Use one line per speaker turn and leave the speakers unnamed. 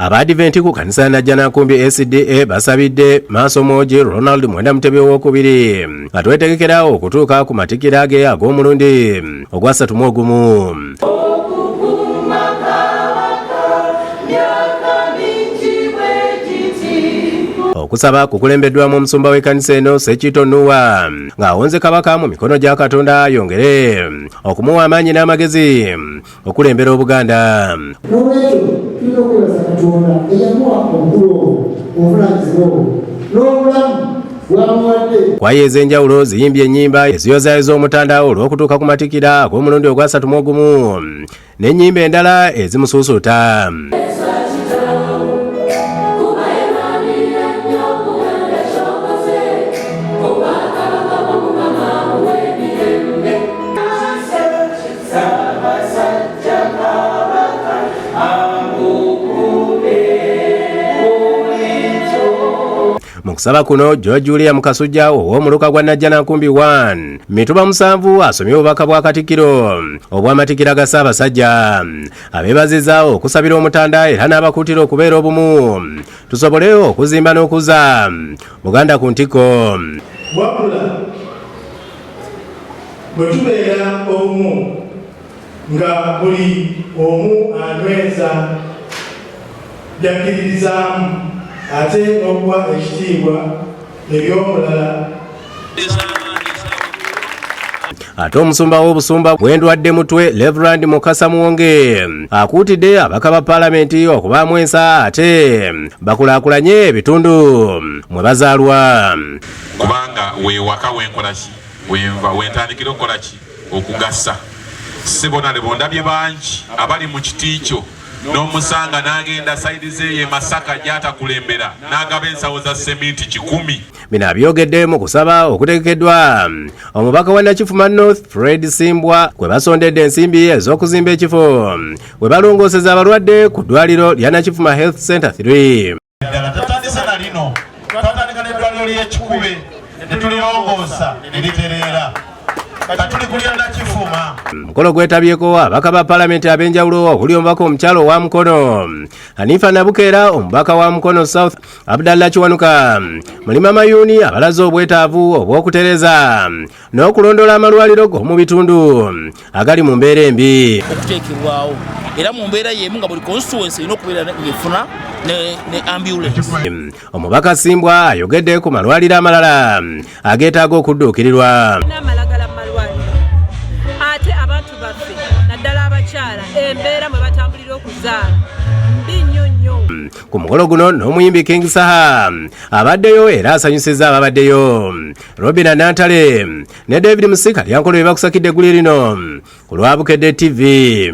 Abadiventi ku kanisa Najjanankumbi SDA basabidde Maaso Moji Ronald Mwenda Mutebi w'okubiri nga twetegekera okutuuka ku matikira ge ag'omulundi ogwa 31. Okusaba kukulembeddwamu omusumba w'ekkanisa eno Sekito Nuwa ng'awonze Kabaka mu mikono gya Katonda yongere okumuwa amaanyi n'amagezi okulembera Obuganda.
Tulina okwebaza Katonda eyamuwa obugulo obuvunaanyizibwa n'obulamu bwamuwadde. Kwaya ez'enjawulo ziyimbye ennyimba eziyozaayoza omutanda olw'okutuuka ku matikira ag'omulundi ogwa 31 n'ennyimba endala ezimusuusuuta. Mu kusaba kuno George Julia Mukasujja ow'omuluka gwa Najjanankumbi 1 Mituba 7 asomye obubaka bwa Katikkiro obw'amatikira ga Ssaabasajja abeebazizza okusabira omutanda era n'abakuutira okubeera obumu tusobole okuzimba n'okuza Buganda ku ntikko.
Wabula bwe tubeera obumu nga buli omu anyweza byakkiririzaamu ate n'okuwa ekitiibwa eby'omulala.
Ate omusumba w'obusumba bw'endwadde mutwe Reverend Mukasa Muwonge akuutidde abaka ba Paalamenti okubaamu ensa ate bakulaakulanye ebitundu mwe bazaalwa.
Kubanga weewaka wenkola ki wenva wentandikira okukola ki okugasa sibona ne bondabye bangi abali mu kiti kyo n'omusanga n'agenda sayidi ze ye Masaka gy'atakulembera n'agaba ensawo za seminti 10.
Bino abyogedde mu kusaba okutegekeddwa omubaka wa Nakifuma North Fred Simbwa kwe basondedde ensimbi ez'okuzimba ekifo we balongooseza abalwadde ku ddwaliro lya Nakifuma Health Center 3.
Tatandisa na lino twatandika n'eddwaliro ly'Ekikube ne tulirongoosa ne litereera.
Mukolo gwetabyeko abaka ba Paalamenti ab'enjawulo okuli omubaka omukyalo wa Mukono Hanifa Nabukeera, omubaka wa Mukono South Abdallah Kiwanuka, Mulima Mayuni abalaze obwetaavu obw'okutereza n'okulondola amalwaliro g'omu bitundu agali mu mbeera embi.
Okuteekebwawo era mu mbeera y'emu nga buli constituency erina okubeera ng'efuna ne ambulance.
Omubaka Simbwa ayogedde ku malwaliro amalala ageetaaga okudduukirirwa.
Ate abantu baffe naddala abakyala embeera mwe batambulira okuzaala mbi nnyo nnyo.
Ku mukolo guno n'omuyimbi King Saha abaddeyo era asanyusizza ababaddeyo. Robina Nantale ne David Musika lyankola bye bakusakidde egguli lino ku lwa Bukedde TV.